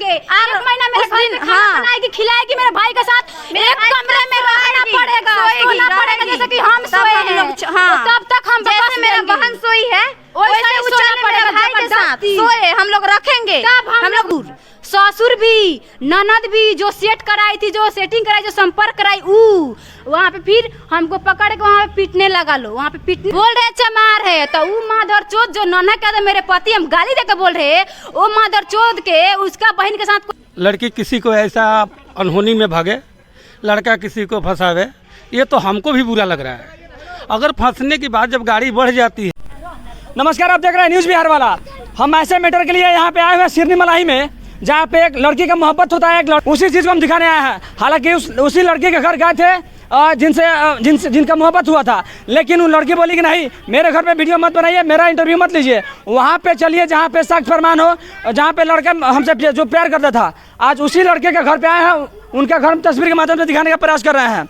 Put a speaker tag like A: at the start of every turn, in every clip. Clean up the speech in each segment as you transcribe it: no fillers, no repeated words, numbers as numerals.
A: देंगे। एक महीना मेरे घर में खाना बनाएगी, खिलाएगी मेरे भाई के साथ, एक कमरे में रहना पड़ेगा, सोना पड़ेगा जैसे कि हम सोए हैं। तब तक हम जैसे मेरा बहन सोई है वैसे सोना पड़ेगा भाई के साथ, सोए हम लोग रखेंगे। हम लोग ससुर भी, ननद भी जो सेट कराई थी, जो सेटिंग कराई, जो संपर्क कराई, वहाँ पे फिर हमको पकड़ के वहाँ पे पीटने लगा लो, वहाँ पे पीटने बोल रहे चमार है। तो वो माधर चोद जो नन्हा कहते मेरे पति हम गाली देकर बोल रहे, वो माधर चोद के उसका बहन के साथ
B: लड़की किसी को ऐसा अनहोनी में भागे, लड़का किसी को फंसावे, ये तो हमको भी बुरा लग रहा है। अगर फंसने की बात जब गाड़ी बढ़ जाती है।
C: नमस्कार, आप देख रहे हैं न्यूज़ बिहार वाला। हम ऐसे मैटर के लिए यहाँ पे आए हुए हैं सिरनी मलाई में, जहाँ पे एक लड़की का मोहब्बत होता है, उसी चीज़ को हम दिखाने आए हैं। हालांकि उसी लड़की के घर गए थे जिनका मोहब्बत हुआ था, लेकिन वो लड़की बोली कि नहीं, मेरे घर पे वीडियो मत बनाइए, मेरा इंटरव्यू मत लीजिए, वहाँ पे चलिए जहाँ पे साक्ष्य प्रमाण हो, जहाँ पे लड़का हमसे जो प्यार करता था। आज उसी लड़के के घर पे आए हैं, उनका घर तस्वीर के माध्यम से दिखाने का प्रयास कर रहे हैं।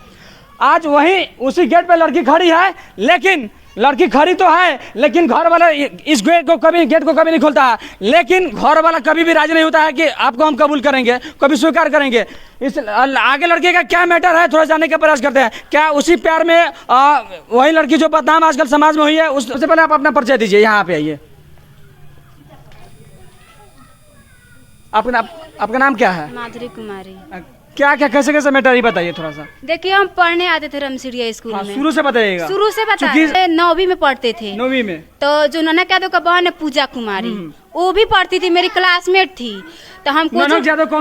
C: आज वहीं उसी गेट पे लड़की खड़ी है, लेकिन लड़की खड़ी तो है, लेकिन घर वाला इस गेट को कभी नहीं खोलता है। लेकिन घर वाला कभी भी राजी नहीं होता है कि आपको हम कबूल करेंगे, कभी स्वीकार करेंगे। इस आगे लड़के का क्या मैटर है, थोड़ा जानने का प्रयास करते हैं। क्या उसी प्यार में वही लड़की जो बदनाम आजकल समाज में हुई है, उससे पहले आप अपना परिचय दीजिए, यहाँ पे आइए। आपका नाम क्या है?
A: माधुरी कुमारी।
C: क्या क्या कैसे मैटर, ये बताइए थोड़ा सा।
A: देखिए, हम पढ़ने आते थे रमसिरिया स्कूल में।
C: शुरू से बताइएगा।
A: शुरू से बताइए। 9वीं में पढ़ते थे।
C: 9वीं में
A: तो जो नन्हा यादव का बहन है पूजा कुमारी, वो भी पढ़ती थी, मेरी क्लासमेट थी। तो हमको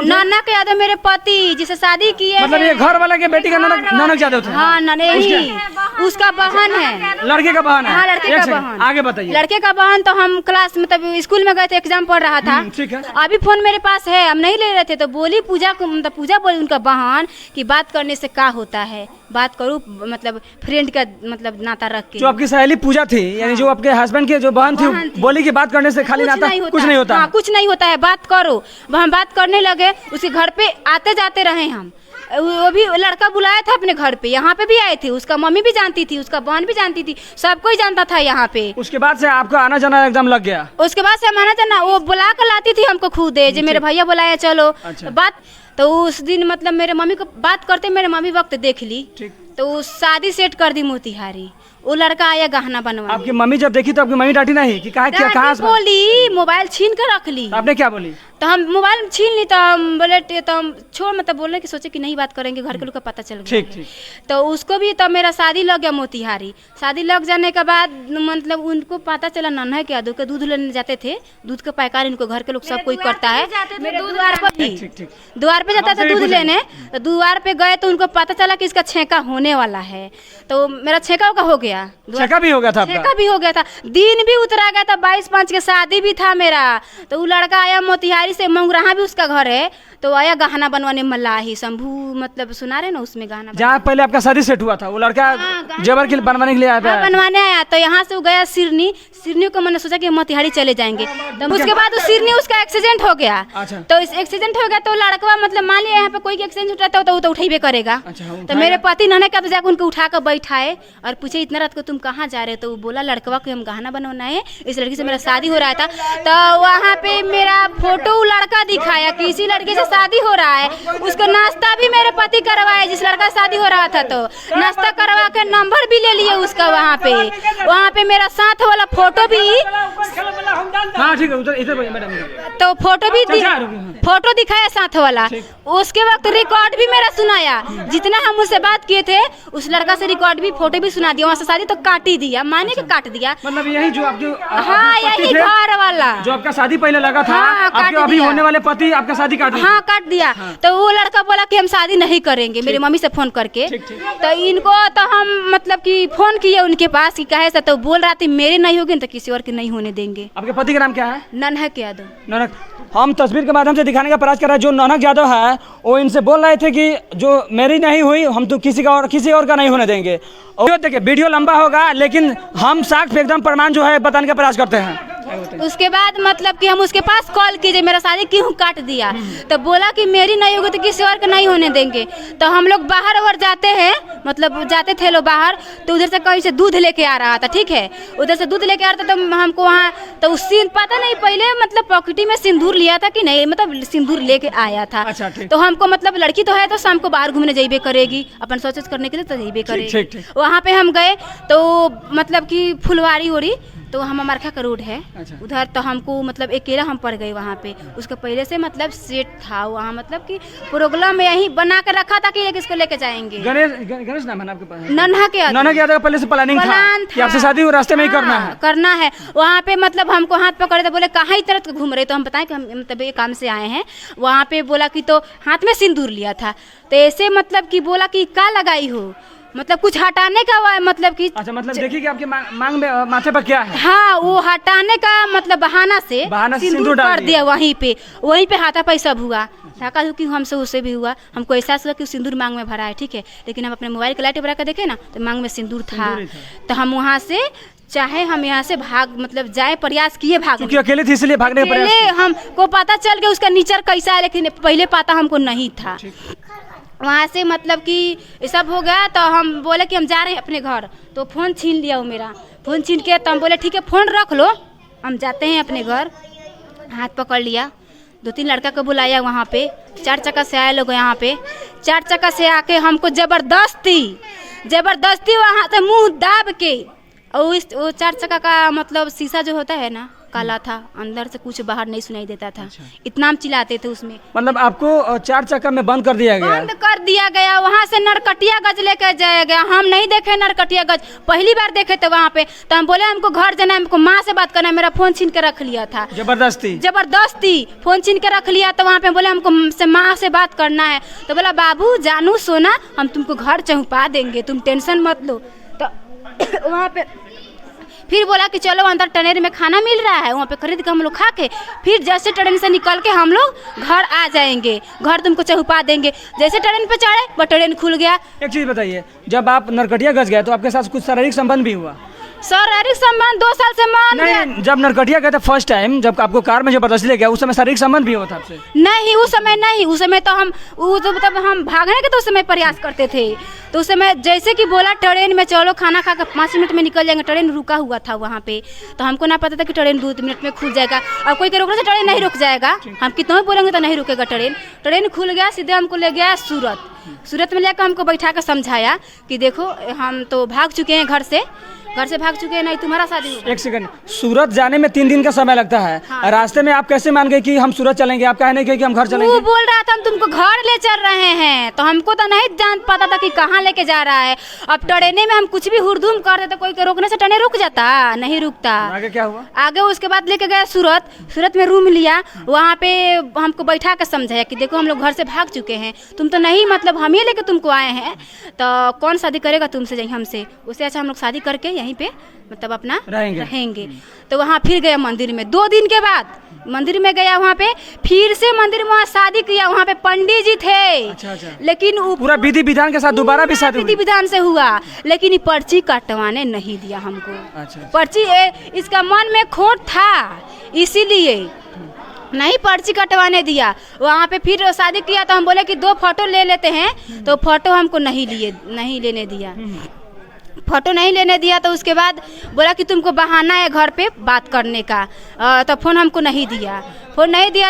A: नन्हा यादव मेरे पति जिसे शादी किए,
C: मतलब ये घर वाला के बेटी का नन्हा यादव था।
A: हाँ, नहीं उसका बहन है,
C: लड़के का बहन है।
A: हाँ, लड़के का बहन।
C: आगे बताइए।
A: लड़के का बहन तो हम क्लास मतलब स्कूल में गए थे, एग्जाम पढ़ रहा था।
C: ठीक है।
A: अभी फोन मेरे पास है, हम नहीं ले रहे थे। तो बोली पूजा बोली उनका बहन की बात करने से क्या होता है, बात करूँ मतलब फ्रेंड का मतलब नाता रख के।
C: जो आपकी सहेली पूजा थी, यानी जो आपके हस्बैंड की जो बहन थी, बोली कि बात करने से खाली नाता कुछ नहीं होता।
A: हाँ, कुछ नहीं होता है, बात करो। हम बात करने लगे, उसके घर पे आते जाते रहे हम। वो भी लड़का बुलाया था अपने घर पे, यहाँ पे भी आए थे। उसका मम्मी भी जानती थी, उसका बहन भी जानती थी, सबको ही जानता था यहाँ पे।
C: उसके बाद से आपका आना जाना एकदम लग गया?
A: उसके बाद से हम आना जाना, वो बुला कर लाती थी हमको खुद, जो मेरे भैया बुलाया चलो।
C: अच्छा।
A: बात तो उस दिन मतलब मेरे मम्मी को बात करते मेरे मम्मी वक्त देख ली, तो शादी सेट कर दी मोतिहारी। वो लड़का आया गहना बनवा।
C: आपकी मम्मी जब देखी तो आपकी मम्मी डांटी नहीं कि कहाँ
A: बोली मोबाइल छीन कर रख ली।
C: आपने क्या बोली?
A: तो हम मोबाइल छीन ली, तो हम बोले तो हम छोड़ मतलब बोलने की सोचे कि नहीं बात करेंगे, घर के लोग का पता चल गया।
C: ठीक।
A: तो उसको भी तो मेरा शादी लग गया मोतिहारी। शादी लग जाने के बाद मतलब उनको पता चला नन्हा यादव के दूध लेने जाते थे, दूध का पैकार इनको घर के लोग सब कोई करता है। द्वार पर भी द्वार पे जाता था दूध लेने, तो द्वार पे गए तो उनको पता चला कि इसका छेका होने वाला है। तो मेरा छेका हो गया,
C: छेका भी हो गया था।
A: छेका भी हो गया था, दिन भी उतरा गया था, 22/5 के शादी भी था मेरा। तो वो लड़का आया मोतिहारी से, मंगराहा भी उसका घर है, तो आया गहना बनवाने मल्लाही शंभू मतलब सुना रहे ना, उसमें गहना
C: जहाँ पहले आपका शादी सेट हुआ था, वो लड़का जेवर के बनवाने के लिए आया था।
A: बनवाने आया, तो यहाँ से वो गया सिरनी को मैंने सोचा कि मोतिहारी चले जाएंगे। तो उसके बाद सिरनी उसका एक्सीडेंट हो गया। तो इस एक्सीडेंट हो गया तो लड़का मतलब मान लिया यहाँ पे कोई एक्सीडेंट उठाता हो तो वो तो उठेबे करेगा। तो मेरे पति नन्हा यादव जाकर उनको उठा कर बैठाए और पूछे इतना रात को तुम कहाँ जा रहे हो? तो वो बोला लड़कवा को हम गहना बनवाना है, इस लड़की से मेरा शादी हो रहा था। तो वहाँ पे मेरा फोटो लड़का दिखाया कि इसी लड़के से शादी हो रहा है। उसको नाश्ता भी मेरे पति करवाए, जिस लड़का शादी हो रहा था। तो नाश्ता करवा के नंबर भी ले लिए उसका। वहाँ पे मेरा साथ वाला फोटो भी,
C: हाँ ठीक है, इधर मैडम।
A: तो फोटो दिखाया साथ वाला। उसके वक्त रिकॉर्ड भी मेरा सुनाया, जितना हम उससे बात किए थे उस लड़का से रिकॉर्ड भी फोटो भी सुना दिया। वहाँ से शादी तो काट ही दिया, माने के काट दिया।
C: मतलब यही जो आपके
A: हाँ यही घर वाला
C: जो आपका शादी पहले लगा था, आपके अभी होने वाले पति आपका शादी काट दिया।
A: हाँ काट दिया। तो वो लड़का बोला कि हम शादी नहीं करेंगे, मेरी मम्मी से फोन करके। तो इनको तो हम मतलब कि फोन किए उनके पास कि कहे से, तो बोल रहा थी मेरे नहीं होगी तो किसी और के नहीं होने देंगे।
C: आपके पति का नाम क्या है?
A: नन्हा यादव।
C: नन्हा, हम तस्वीर के माध्यम से दिखाने का प्रयास कर रहे हैं। जो नन्हा यादव है वो इनसे बोल रहे थे कि जो मेरी नहीं हुई हम तो किसी और का नहीं होने देंगे। और देखिए वीडियो लंबा होगा, लेकिन हम साक्ष्य एकदम प्रमाण जो है बताने का प्रयास करते हैं।
A: उसके बाद मतलब कि हम उसके पास कॉल किए मेरा शादी क्यों काट दिया, तो बोला कि मेरी नहीं होगी तो किसी और का नहीं होने देंगे। तो हम लोग बाहर और जाते हैं, मतलब जाते थे लोग बाहर, तो उधर से कहीं से दूध लेके आ रहा था, ठीक है, उधर से दूध लेके आ रहा था, तो हमको वहाँ तो उस पता नहीं पहले मतलब पॉकेटी में सिंदूर लिया था कि नहीं, मतलब सिंदूर लेके आया था।
C: अच्छा,
A: तो हमको मतलब लड़की तो है तो शाम को बाहर घूमने जाइबे करेगी, अपन सोच करने के लिए तो जाइबे करेगी। वहाँ पे हम गए तो मतलब कि फुलवारी ओरी, तो हम अमरखा का रोड है।
C: अच्छा।
A: उधर तो हमको मतलब अकेला हम पड़ गए वहाँ पे, उसका पहले से मतलब सेट था वहाँ, मतलब कि प्रोग्राम यही बना कर रखा था कि किसको लेके जाएंगे।
C: गणेश नाम है आपके पास?
A: नन्हा के
C: यादव का पहले से प्लानिंग था कि आपसे शादी रास्ते में ही करना है।
A: वहाँ पे मतलब हमको हाथ पकड़े तो बोले कहाँ ही तरह घूम रहे, तो हम बताएं कि हम मतलब ये काम से आए हैं। वहाँ पे बोला कि तो हाथ में सिंदूर लिया था, तो ऐसे मतलब कि बोला कि क्या लगाई हो, मतलब कुछ हटाने का मतलब कि
C: अच्छा, मतलब देखिए कि आपके मांग में माथे पर क्या है।
A: हाँ, वो हटाने का मतलब बहाना से सिंदूर कर दिया वहीं पे हाथापाई सब हुआ, धक्का धुक्की हमसे उससे भी हुआ। हमको एहसास हुआ कि सिंदूर मांग में भरा है, ठीक है, लेकिन हम अपने मोबाइल की लाइट बना कर देखे ना तो मांग में सिंदूर था। तो हम वहाँ से चाहे हम यहाँ से भाग मतलब जाए, प्रयास किए भाग,
C: क्योंकि अकेले थी इसलिए भागने का प्रयास।
A: हमको पता चल गया उसका नीचर कैसा है, लेकिन पहले पता हमको नहीं था। वहाँ से मतलब कि ये सब हो गया, तो हम बोले कि हम जा रहे हैं अपने घर, तो फ़ोन छीन लिया वो मेरा, फ़ोन छीन के तो हम बोले ठीक है फ़ोन रख लो, हम जाते हैं अपने घर। हाथ पकड़ लिया, 2-3 लड़का को बुलाया वहाँ पे, 4 चक्का से आए लोग यहाँ पे, 4 चक्का से आके हमको ज़बरदस्ती वहाँ से मुँह दाब के, और वो 4 चक्का का मतलब शीशा जो होता है ना काला था, अंदर से कुछ बाहर नहीं सुनाई देता था। अच्छा। इतना हम चिल्लाते थे उसमें। मतलब
C: आपको 4 चक्का में बंद कर दिया
A: गया, वहाँ से नरकटिया गज लेकर जाया गया। हम नहीं देखे नरकटिया गज, पहली बार देखे थे वहाँ पे। तो हम बोले हमको घर जाना है, हमको माँ से बात करना है, मेरा फोन छीन के रख लिया था, जबरदस्ती फोन छीन के रख लिया। तो वहाँ पे बोले हमको माँ से बात करना है, तो बोला बाबू जानू सोना हम तुमको घर चौंपा देंगे, तुम टेंशन मत लो। तो वहाँ पे फिर बोला कि चलो अंदर ट्रेन में खाना मिल रहा है, वहाँ पे खरीद के हम लोग खा के फिर जैसे ट्रेन से निकल के हम लोग घर आ जाएंगे, घर तुमको चौपा देंगे। जैसे ट्रेन पे चढ़े वो ट्रेन खुल गया।
C: एक चीज़ बताइए, जब आप नरकटिया गज गए तो आपके साथ कुछ शारीरिक संबंध भी हुआ?
A: शारीरिक संबंध 2 साल से मान
C: नहीं, जब नरकटिया गए थे फर्स्ट टाइम, जब आपको कार में जबरदस्ती ले गया, उस समय शारीरिक संबंध भी हुआ था आपसे?
A: नहीं, उस समय तो हम मतलब हम भागने के तो उस समय प्रयास करते थे। तो उस समय जैसे कि बोला ट्रेन में चलो खाना खा कर 5 मिनट में निकल जाएंगे, ट्रेन रुका हुआ था वहाँ पे, तो हमको ना पता था कि ट्रेन 2 मिनट में खुल जाएगा। और कोई के रोकने से ट्रेन नहीं रुक जाएगा, हम कितना भी बोलेंगे तो नहीं रुकेगा ट्रेन। ट्रेन खुल गया, सीधे हमको ले गया सूरत में लेकर हमको बैठा कर समझाया कि देखो हम तो भाग चुके हैं, घर से भाग चुके हैं, नहीं तुम्हारा शादी होगा।
C: एक सेकंड, सूरत जाने में 3 दिन का समय लगता है। हाँ। रास्ते में आप कैसे मान गए कि हम सूरत चलेंगे? आप कहे नहीं कि हम घर चलेंगे?
A: वो बोल रहा था हम तुमको घर ले चल रहे हैं, तो हमको तो नहीं जान पता था कि कहाँ लेके जा रहा है। अब ट्रेने में हम कुछ भी हुड़दुम कर देते, कोई के रोकने से ट्रेन रुक जाता, नहीं रुकता।
C: आगे क्या हुआ?
A: आगे उसके बाद लेके गया सूरत में रूम लिया, वहाँ पे हमको बैठा कर समझाया कि देखो हम लोग घर से भाग चुके हैं, तुम तो नहीं मतलब हम ही लेके तुमको आए हैं, तो कौन शादी करेगा तुमसे हमसे, उससे अच्छा हम लोग शादी करके यहीं पे मतलब अपना रहेंगे। तो वहाँ फिर गया मंदिर में, 2 दिन के बाद मंदिर में गया, वहाँ पे फिर से मंदिर में वहाँ शादी किया, वहाँ पे पंडित जी थे। अच्छा। लेकिन पूरा
C: विधि विधान के साथ दोबारा भी शादी
A: विधि विधान से हुआ, लेकिन पर्ची कटवाने नहीं दिया हमको। अच्छा। पर्ची इसका मन में खोट था, इसीलिए नहीं पर्ची कटवाने दिया। वहाँ पे फिर शादी किया, तो हम बोले कि 2 फोटो ले लेते हैं, तो फोटो हमको नहीं लेने दिया, फोटो नहीं लेने दिया। तो उसके बाद बोला कि तुमको बहाना है घर पे बात करने का, तो फ़ोन हमको नहीं दिया।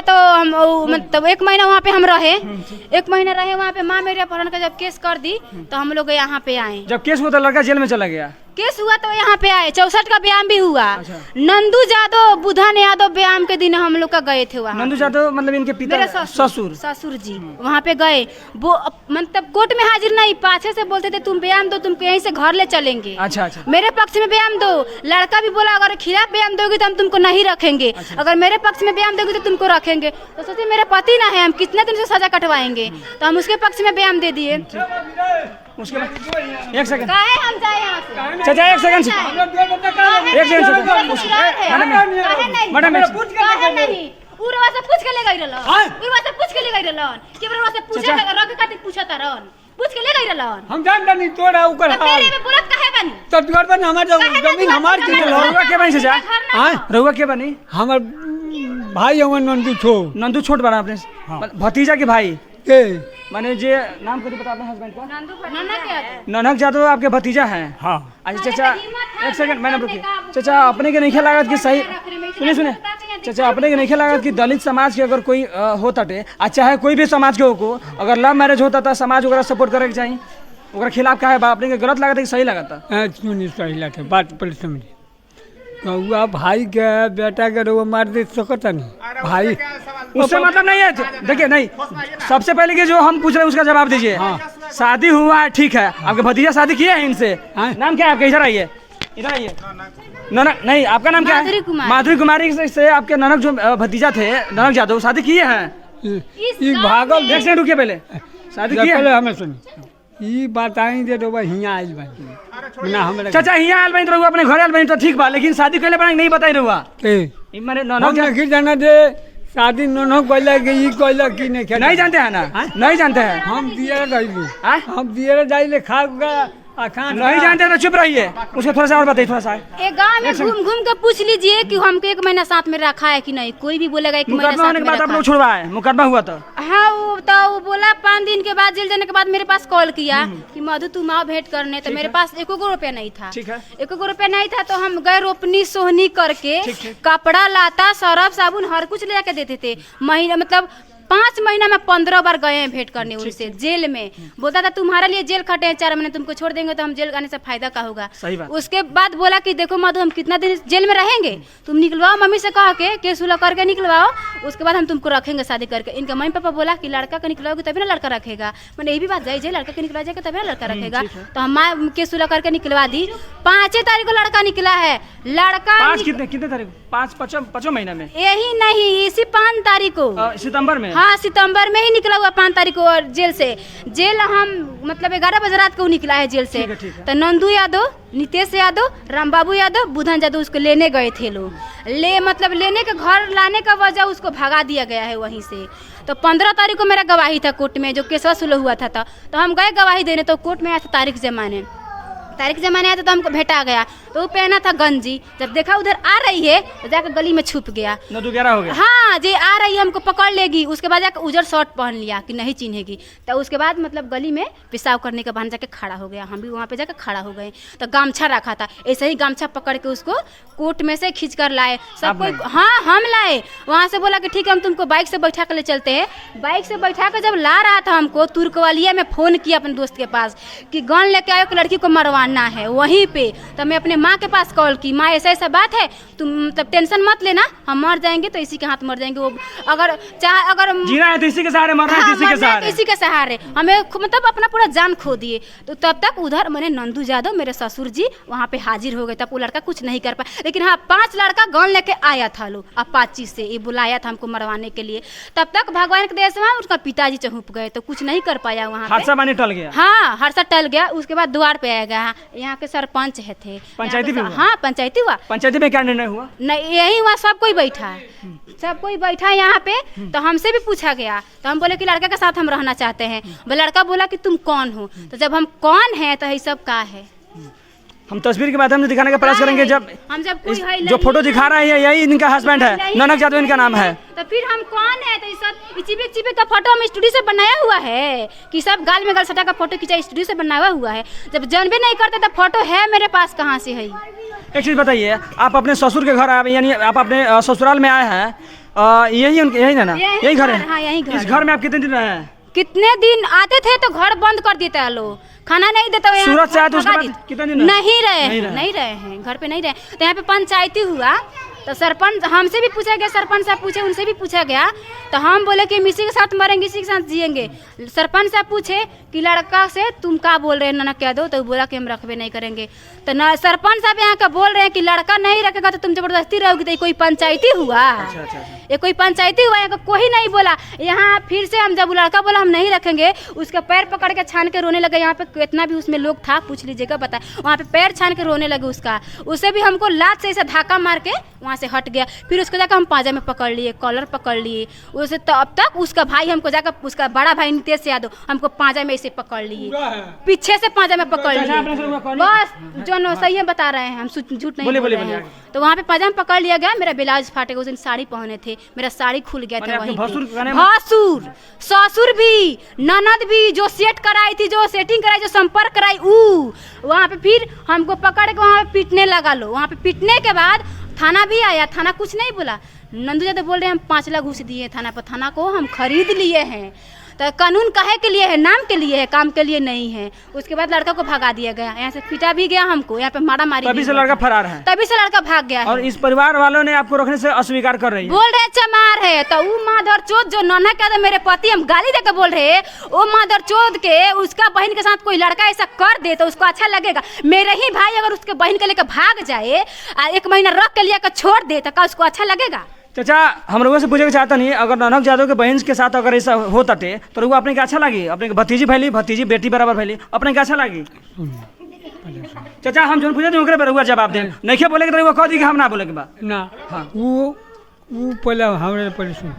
A: तो हम मतलब 1 महीना वहाँ पे हम रहे, 1 महीना रहे वहाँ पे। माँ मेरे अपहरण का जब केस कर दी तो हम लोग यहाँ पे आए।
C: जब केस हुआ तो लड़का जेल में चला गया?
A: केस हुआ तो यहाँ पे आए, 64 का व्यायाम भी हुआ। अच्छा। नंदू यादव बुधन यादव व्यायाम के दिन हम लोग का गए थे वहाँ।
C: नंदू यादव मतलब इनके पिता?
A: ससुर जी वहाँ पे गए, वो मतलब कोर्ट में हाजिर नहीं, पाछे से बोलते थे तुम व्यायाम दो, तुमको यहीं से घर ले चलेंगे।
C: अच्छा।
A: मेरे पक्ष में व्यायाम दो। लड़का भी बोला अगर खिलाफ व्यायाम दोगी तो हम तुमको नहीं रखेंगे। अच्छा। अगर मेरे पक्ष में व्यायाम दोगी तो तुमको रखेंगे। तो सोचिए मेरा पति ना है, हम कितने दिन से सजा कटवाएंगे, तो हम उसके पक्ष में व्यायाम दे दिए।
C: उसके बाद 1 सेकंड
A: हम जाए यहाँ से।
C: चाचा 1 सेकंड मैडम
A: नहीं उरवा से पूछ के ले गई रहलन, उरवा से पूछ के ले गई रहलन, के बरवा से पूछे रख खातिर पूछता रहन, पूछ के ले गई रहलन।
C: हम जान नहीं तोड़ा ऊपर
A: तेरे में बोलत काहे बनी
D: तटघर पर हमारे जमीन हमार की
C: रउआ के बनी चाचा
D: हाँ
C: रउआ के बनी
D: हमार भाई हमार नंदू छो
C: नंदू छोट बड़ा अपने भतीजा के भाई
D: के
C: माने जे नाम कभी बता अपने हस्बैंड का
A: ननक
C: ननक जादव आपके भतीजा हैं
D: हाँ
C: अच्छा चाचा एक सेकंड मैंने रुकिए चाचा अपने के नहीं लागत कि सही सुने सुने चाचा अपने के नहीं लागत कि दलित समाज के अगर कोई होता टे चाहे कोई भी समाज के हो अगर लव मैरिज होता था समाज वगैरह सपोर्ट करे के चाहिए ओकरा खिलाफ का है अपने के गलत लागत है कि सही लागत
D: सुनी सही लगे बात पर समझी कौआ भाई के बेटा के रोग मार दे सकता नहीं भाई
C: उससे मतलब नहीं है देखिए नहीं सबसे पहले कि जो हम पूछ रहे हैं उसका जवाब दीजिए शादी हुआ है ठीक है आपके भतीजा शादी किया है इनसे नाम क्या है आपका इधर आइए ननक नहीं आपका नाम क्या है माधुरी कुमारी से आपके ननक जो भतीजा थे ननक जादव शादी किए हैं
D: भागल
C: एक सेकंड रुकिए पहले शादी किए
D: पहले हमें सुनी ये बताई दे दो हियाँ आइल बनी ना हमरा
C: चाचा हियाँ आइल बनी तो अपने घर आइल बनी तो ठीक बा लेकिन शादी कैले बना नहीं बताई रहुआ
D: के
C: माने
D: हम
C: ननक
D: नहीं जाना दे शादी ननक कहला कि ई कहला कि नहीं
C: जानते हैं ना नहीं जानते हैं
D: हम दिए रही हम दिए जाइले खा
C: नहीं जानते तो चुप रहिए उसको थोड़ा सा और बताइए थोड़ा सा
A: एक गांव में घूम घूम के पूछ लीजिए कि हमको 1 महीना साथ में रखा है कि नहीं कोई भी बोलेगा 1 महीना
C: मुकदमा होने के बाद आप लोग छुड़वा है मुकदमा हुआ तो
A: हाँ वो बोला 5 दिन के बाद जेल जाने के बाद मेरे पास कॉल किया कि मधु तुम आओ भेंट करने तो मेरे पास 1 रुपया नहीं था
C: ठीक है
A: 1 रुपया नहीं था तो हम गए रोपनी सोहनी करके कपड़ा लाता सरफ साबुन हर कुछ ले जाके देते थे महीना मतलब 5 महीना में 15 बार गए हैं भेंट करने उनसे जेल में बोलता था तुम्हारे लिए जेल खटे हैं 4 महीने तुमको छोड़ देंगे तो हम जेल आने से फायदा का होगा
C: सही बात।
A: उसके बाद बोला कि देखो मधु हम कितना दिन जेल में रहेंगे तुम निकलवाओ मम्मी से कह के केस उला करके निकलवाओ उसके बाद हम तुमको रखेंगे शादी करके इनका मम्मी पापा बोला कि लड़का का निकलवाओगे तभी ना लड़का रखेगा मैंने ये भी बात जाए लड़का के निकलवा जाएगा तभी ना लड़का रखेगा तो हम केस उला करके निकलवा दी 5 तारीख को लड़का निकला है लड़का
C: कितने तारीख 5 महीना में
A: यही नहीं इसी 5 तारीख को
C: सितंबर में
A: हाँ सितंबर में ही निकला हुआ 5 तारीख को और जेल हम मतलब 11 बजे रात को निकला है जेल से तो नंदू यादव नितेश यादव रामबाबू यादव बुधन यादव उसको लेने गए थे लोग लेने के घर लाने का वजह उसको भगा दिया गया है वहीं से तो 15 तारीख को मेरा गवाही था कोर्ट में जो केस वसूल हुआ था तो हम गए गवाही देने तो कोर्ट में आया था तारीख जमाने आया तो हमको भेटा गया तो वो पहना था गंजी जब देखा उधर आ रही है तो जाकर गली में छुप गया
C: नदू 11 हो गया
A: हाँ जे आ रही है हमको पकड़ लेगी उसके बाद जाकर उजर शर्ट पहन लिया कि नहीं चिन्हेगी तो उसके बाद मतलब गली में पेशाब करने के बहाने जाके खड़ा हो गया हम भी वहाँ पे जाकर खड़ा हो गए तो गामछा रखा था ऐसे ही गामछा पकड़ के उसको कोर्ट में से खींच कर लाए सब कोई हाँ हम लाए वहाँ से बोला कि ठीक है हम तुमको बाइक से बैठा कर ले चलते हैं बाइक से बैठा कर जब ला रहा था हमको तुर्कवालिया में फ़ोन किया अपने दोस्त के पास कि गन लेके आयो कि लड़की को मरवाना है वहीं पे तो मैं अपने माँ के पास कॉल की माँ ऐसा बात है तुम मतलब टेंशन मत लेना हम मर जाएंगे तो इसी के हाथ मर जाएंगे वो अगर
C: जीना है तो इसी के सहारे मरना है तो
A: इसी के सहारे हमें मतलब अपना पूरा जान खो दिए तो तब तक उधर मैंने नंदू यादव मेरे ससुर जी वहाँ पे हाजिर हो गए तब वो लड़का कुछ नहीं कर पाया लेकिन हाँ 5 लड़का गन लेके आया था लोग अपाची से ये बुलाया था हमको मरवाने के लिए तब तक भगवान के देश में उसका पिताजी चहुप गए तो कुछ नहीं कर पाया वहाँ पे
C: टल गया
A: हाँ हर्षा टल गया उसके बाद द्वार पे आ गया यहाँ के सरपंच है थे
C: पंचायती
A: हाँ पंचायती हुआ
C: पंचायती में क्या निर्णय हुआ
A: नहीं यही हुआ सब कोई बैठा है यहाँ पे तो हमसे भी पूछा गया तो हम बोले कि लड़का के साथ हम रहना चाहते हैं वो लड़का बोला कि तुम कौन हो तो जब हम कौन है तो ये सब का है
C: हम तस्वीर के माध्यम से दिखाने का प्रयास करेंगे जब
A: हम जब कोई
C: जो फोटो दिखा रहा है यही इनका हस्बैंड है ननक यादव इनका नाम है
A: तो फिर हम कौन है तो ये सब चिपक का फोटो हम स्टूडियो से बनाया हुआ है कि सब गाल में गल सटा का फोटो खींचा स्टूडियो से बनाया हुआ है जब जानबे नहीं करते तो फोटो है मेरे पास कहाँ से है
C: एक चीज बताइए आप अपने ससुर के घर यानी आप अपने ससुराल में आए हैं यही ना यही घर है
A: हाँ यही घर
C: इस घर में आप कितने दिन रहे हैं
A: कितने दिन आते थे तो घर बंद कर देते हैं लोग खाना नहीं देता
C: सूरत से आए तो उसके बाद कितने दिन
A: नहीं रहे हैं घर पे नहीं रहे तो यहाँ पे पंचायती हुआ तो सरपंच हमसे भी पूछा गया सरपंच साहब पूछे उनसे भी पूछा गया तो हम बोले कि हम इसी के साथ मरेंगे इसी के साथ जिएंगे सरपंच साहब पूछे कि लड़का से तुम क्या बोल रहे हैं ननक कह दो तो बोला कि हम रखबे नहीं करेंगे तो न सरपंच साहब यहाँ का बोल रहे हैं कि लड़का नहीं रखेगा तो तुम जबरदस्ती रहोगी तो कोई पंचायती हुआ।
C: अच्छा।
A: ये कोई पंचायती हुआ है, कोई नहीं बोला। यहाँ फिर से हम जब वो लड़का बोला हम नहीं रखेंगे, उसका पैर पकड़ के छान के रोने लगे। यहाँ पे कितना भी उसमें लोग था पूछ लीजिएगा, पता है वहाँ पे पैर छान के रोने लगे उसका। उसे भी हमको लात से ऐसे धक्का मार के वहाँ से हट गया। फिर उसको जाकर हम पाजा में पकड़ लिए, कॉलर पकड़ लिए उसे। तो अब तक उसका भाई हमको जाकर, उसका बड़ा भाई नितेश यादव हमको पाजा में ऐसे पकड़ लिए, पीछे से पाजा में पकड़ लिए। बस जो सही है बता रहे हैं, हम झूठ नहीं बोल रहे हैं। तो वहाँ पे पाजा में पकड़ लिया गया। मेरा ब्लाउज फाटे, उस दिन साड़ी पहने थे, मेरा साड़ी खुल गया था वहीं पे। भासुर, ससुर भी, ननद भी, जो सेट कराई थी, जो सेटिंग कराई, जो संपर्क कराई, वहाँ पे फिर हमको पकड़ के वहाँ पे पीटने लगा लो। वहाँ पे पीटने के बाद थाना भी आया, थाना कुछ नहीं बोला। नंदू यादव बोल रहे हैं हम 5 लाख घूस दिए थाना पर, थाना को हम खरीद लिए हैं। तो कानून काहे के लिए है? नाम के लिए है, काम के लिए नहीं है। उसके बाद लड़का को भगा दिया गया, यहाँ से पीटा भी गया हमको, यहाँ पे मारा मारी।
C: तभी से लड़का फरार है,
A: तभी से लड़का भाग गया है।
C: और इस परिवार वालों ने आपको रखने से अस्वीकार कर रही है,
A: बोल रहे चमार है। तो वो माधर चोद जो नौना का मेरे पति हम गाली देकर बोल रहे, वो माधर चोद के उसका बहन के साथ कोई लड़का ऐसा कर दे तो उसको अच्छा लगेगा? मेरे ही भाई अगर उसके बहन के लेकर भाग जाए, 1 महीना रख के लिया छोड़ दे, तो क्या उसको अच्छा लगेगा?
C: चाचा हम लोगों से पूछे चाहता नहीं, अगर नौनक यादव के बहन के साथ अगर ऐसा होता टे तो रघुआ अपने क्या अच्छा लगी? अपने भतीजी फैली, भतीजी बेटी बराबर फैली, अपने क्या अच्छा लगी? चाचा हम जो पूछे थे ओकरे पर रघुआ जवाब दे, नहीं बोले कि रघुआ कह दी कि हम ना बोले के बा
D: ना।
C: हाँ
D: वो पहले हमरे पहले सुन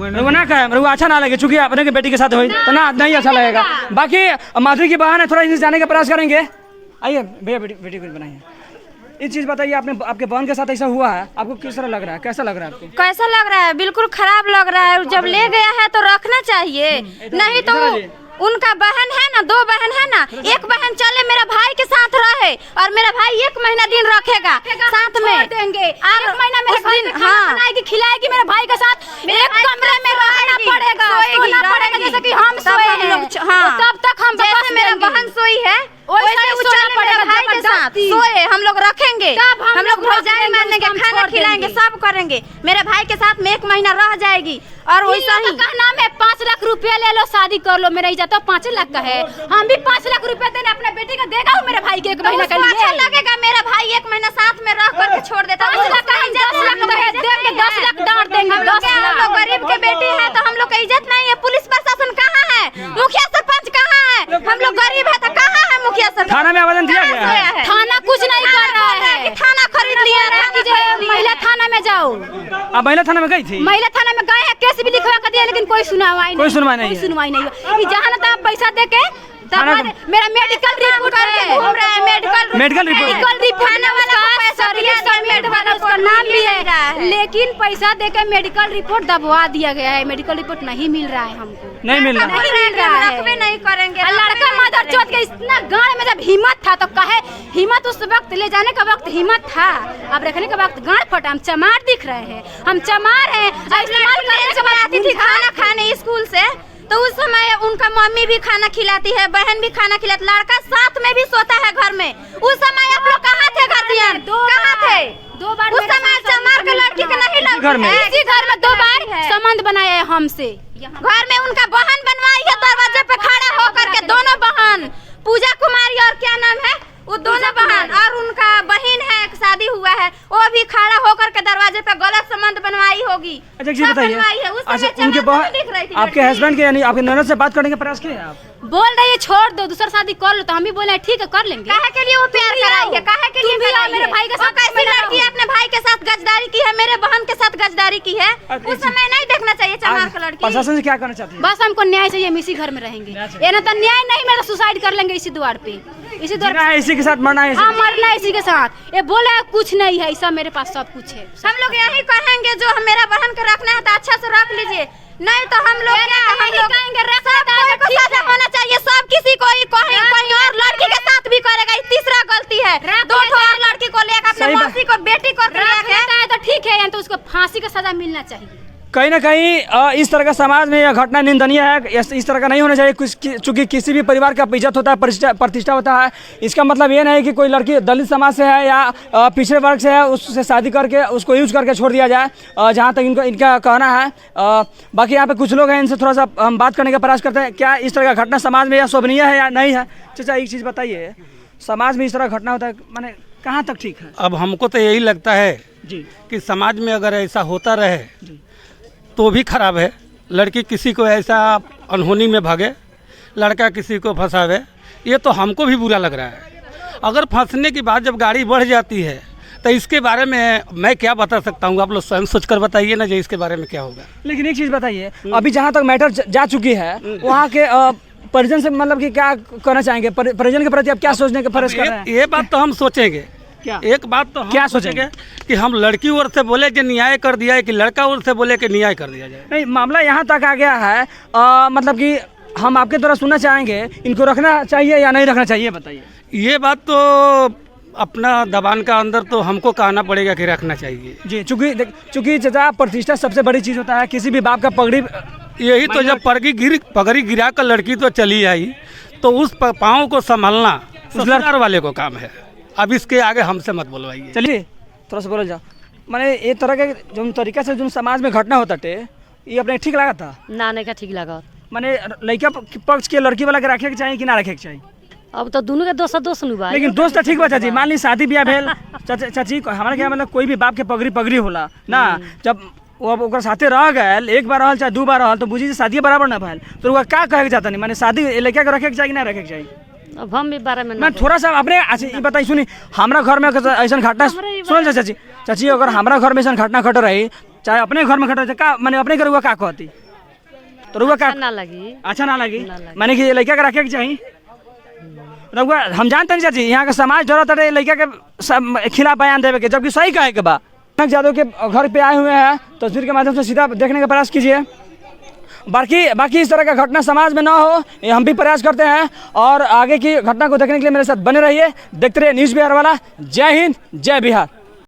C: रघुआ ना कहे, रघुआ अच्छा ना लगे, चूंकि अपने की बेटी के साथ हुई तो ना नहीं अच्छा लगेगा। बाकी माधुरी की बहन है, थोड़ा इंग्लिश जाने का प्रयास करेंगे। आइए भैया, बेटी कुछ बनाइए। एक चीज बताइए, आपने आपके बहन के साथ ऐसा हुआ है, आपको किस तरह लग रहा है? कैसा लग रहा है आपको?
E: कैसा लग रहा है? बिल्कुल खराब लग रहा है। जब ले गया है तो रखना चाहिए, नहीं तो उनका बहन है ना, 2 बहन है ना, एक बहन चले मेरा भाई के साथ रहे और मेरा भाई 1 महीना दिन रखेगा साथ में
A: देंगे।
E: और
A: 1 महीना मेरे घर में खाना बनाएगी, खिलाएगी मेरे भाई के साथ, एक कमरे में रहना पड़ेगा, सोना पड़ेगा जैसे कि हम सोए हैं।
E: हाँ,
A: तब तक हम
E: जैसे मेरा बहन सोई है वैसे वो चले मेरे भाई के साथ सोए, हम लोग रखेंगे, हम लोग भोजन मानेंगे, खाना खिलाएंगे, सब करेंगे। मेरे भाई के साथ में 1 महीना रह जाएगी। और वैसा ही
A: कहना में 5 लाख रुपया ले लो, शादी कर लो। मेरा इज्जत तो 5 लाख का है, हम भी 5 लाख रुपया देने अपने बेटे को देगा मेरे भाई के 1 महीना के लिए।
E: अच्छा लगेगा मेरा भाई 1 महीना साथ में रह करके छोड़ देता।
A: 5 लाख का 10 लाख देंगे, 10 लाख डांट देंगे।
E: हम लोग गरीब के बेटी है तो हम लोग का इज्जत नहीं है। पुलिस प्रशासन कहाँ है? मुखिया सरपंच कहाँ है? हम लोग गरीब है तो कहाँ है मुखिया सरपंच?
C: थाना में आवेदन दिया गया है?
A: थाना कुछ नहीं कर रहा है,
E: थाना खरीद लिया है।
A: महिला थाना में जाओ।
C: आप महिला थाना में गई थी?
A: महिला थाना में गए हैं, केस भी लिखवा कर दिया, लेकिन कोई सुनवाई नहीं,
C: कोई सुनवाई नहीं
A: हुई। जहाँ ना पैसा दे के मेरा मेडिकल रिपोर्ट
E: घूम रहा है,
C: मेडिकल रिपोर्ट
E: थाना वाला
A: उसका नाम भी है, लेकिन पैसा दे के मेडिकल रिपोर्ट दबवा दिया गया है। मेडिकल रिपोर्ट नहीं मिल रहा है हमको,
C: नहीं मिल रहा
E: नहीं करेंगे।
A: लड़का मदर चौथ के इतना गाड़ में जब हिम्मत था तो कहे, हिम्मत उस वक्त ले जाने का वक्त हिम्मत था, अब रखने का वक्त गाड़ फटा। हम चमार दिख रहे हैं, हम चमार हैं।
E: आती थी खाना खाने स्कूल से तो उस समय उनका मम्मी भी खाना खिलाती है, बहन भी खाना खिलाती, लड़का साथ में भी सोता है घर में। उस समय आप लोग कहाँ थे? गार्जियन कहाँ थे?
A: 2 बार
E: उस समय चमार के लड़की के नहीं लग
C: घर में,
A: इसी घर में 2 बार संबंध बनाया है हमसे।
E: घर में उनका बहन बनवाई है, दरवाजे पे खड़ा होकर के दोनों बहन, पूजा कुमारी और क्या नाम है वो दोनों बहन, और उनका बहन है शादी हुआ है, वो भी खड़ा होकर के दरवाजे पे गलत संबंध बनवाई होगी।
C: अच्छा जी बताइए, अच्छा उनके बहन आपके हस्बैंड के यानी आपके ननद से बात करने का प्रयास किए आप?
A: बोल रही है छोड़ दो, दूसरा शादी कर लो, तो हम भी बोले ठीक है कर लेंगे।
E: काहे के लिए वो प्यार कराई है? काहे के लिए
A: मेरे भाई के साथ
E: कैसी लड़की अपने भाई के साथ गजदारी की है, मेरे बहन के साथ गजदारी की है? उस समय नहीं देखना चाहिए चमार का लड़की।
C: प्रशासन से क्या करना चाहती है?
A: बस हमको न्याय चाहिए, हम इसी घर में रहेंगे। ये ना तो न्याय नहीं, मेरा सुसाइड कर लेंगे इसी द्वार पे, इसी द्वार
C: है, इसी के साथ मरना है।
A: हाँ मरना है इसी के साथ। ये बोले कुछ नहीं है, ऐसा मेरे पास सब कुछ है।
E: हम लोग यही कहेंगे जो मेरा बहन को रखना है तो अच्छा से रख लीजिए, नहीं तो हम लोग
A: कहेंगे
E: सजा होना चाहिए। सब किसी को कहीं और लड़की के साथ भी करेगा, ये तीसरा गलती है। 2 और लड़की को लेकर अपने मौसी को बेटी को
A: लेकर तो ठीक है, या तो उसको फांसी का सजा मिलना चाहिए।
C: कहीं ना कहीं इस तरह का समाज में यह घटना निंदनीय है। इस तरह का नहीं होना चाहिए। चूंकि किसी भी परिवार का इज्जत होता है, प्रतिष्ठा होता है। इसका मतलब ये नहीं कि कोई लड़की दलित समाज से है या पिछड़े वर्ग से है उससे शादी करके उसको यूज करके छोड़ दिया जाए, जहाँ तक इनका कहना है। बाकी यहाँ पे कुछ लोग हैं, इनसे थोड़ा सा हम बात करने का प्रयास करते हैं। क्या इस तरह का घटना समाज में यह शोभनीय है या नहीं है? चाचा एक चीज़ बताइए, समाज में इस तरह घटना होता है माने कहाँ तक ठीक है?
B: अब हमको तो यही लगता है
C: जी
B: कि समाज में अगर ऐसा होता रहे तो भी खराब है। लड़की किसी को ऐसा अनहोनी में भागे, लड़का किसी को फंसावे, ये तो हमको भी बुरा लग रहा है। अगर फंसने की बात जब गाड़ी बढ़ जाती है तो इसके बारे में मैं क्या बता सकता हूँ, आप लोग स्वयं सोचकर बताइए ना, जो इसके बारे में क्या होगा।
C: लेकिन एक चीज़ बताइए, अभी जहाँ तक मैटर जा चुकी है वहाँ के परिजन से मतलब कि क्या करना चाहेंगे, परिजन के प्रति आप क्या सोचने का प्रयास कर रहे हैं?
B: ये बात तो हम सोचेंगे।
C: क्या?
B: एक बात तो हम
C: क्या
B: सोचेंगे कि हम लड़की ओर से बोले कि न्याय कर दिया है कि लड़का ओर से बोले कि न्याय कर दिया जाए।
C: नहीं, मामला यहाँ तक आ गया है, मतलब कि हम आपके द्वारा सुनना चाहेंगे, इनको रखना चाहिए या नहीं रखना चाहिए, बताइए।
B: ये बात तो अपना दबान का अंदर तो हमको कहना पड़ेगा कि रखना चाहिए
C: जी। चूँकि चाचा प्रतिष्ठा सबसे बड़ी चीज़ होता है, किसी भी बाप का पगड़ी,
B: यही तो जब पगड़ी गिरा कर लड़की तो चली आई तो उस पाँव को संभालना ससुराल वाले को काम है। अब इसके आगे हमसे मत बोलवाइए।
C: चलिए थोड़ा सा बोल जाओ। मैंने ये तरह के जो तरीका से जो समाज में घटना होता टे, ये अपने ठीक लगा था
F: ना? नहीं का ठीक लगा।
C: मैंने लड़का पक्ष के लड़की वाला के रखे के चाहिए कि ना रखे के चाहिए?
F: अब तो दोनों के दोस्त नु बा।
C: लेकिन दोस्त तो ठीक बा चाची, मान ली शादी ब्याह भेल, चाची हमारे क्या मतलब कोई भी बाप के पगड़ी होला ना, जब वो अब ओकर साथे रह गए, एक बार रहल चाहे दो बार रहल, तो बुझी शादी बराबर ना भैल, तो वो क्या कहे के चाहता नहीं, मैंने शादी लड़का के रखे के चाहिए कि ना रखे के चाहिए?
F: अब हम भी बारे में
C: मैं थोड़ा सा अपने अच्छा ये बताइए, सुनी, हमारा घर में ऐसा घटना सुन चाची, अगर हमारा घर में ऐसा घटना घट रही, चाहे अपने घर में घट रही, का मैंने अपने घर हुआ का कहती, तो रुआ का
F: ना लगी,
C: अच्छा ना लगी, मैंने कि लड़का के रखे के चाहिए। रुआ हम जानते नहीं चाची, यहाँ का समाज जरूरत है लड़का के खिलाफ बयान देवे के, जबकि सही कहे के बा। यादव के घर पे आए हुए हैं, तस्वीर के माध्यम से सीधा देखने का प्रयास कीजिए। बाकी इस तरह का घटना समाज में ना हो, ये हम भी प्रयास करते हैं, और आगे की घटना को देखने के लिए मेरे साथ बने रहिए, देखते रहिए न्यूज़ बिहार वाला। जय हिंद, जय बिहार।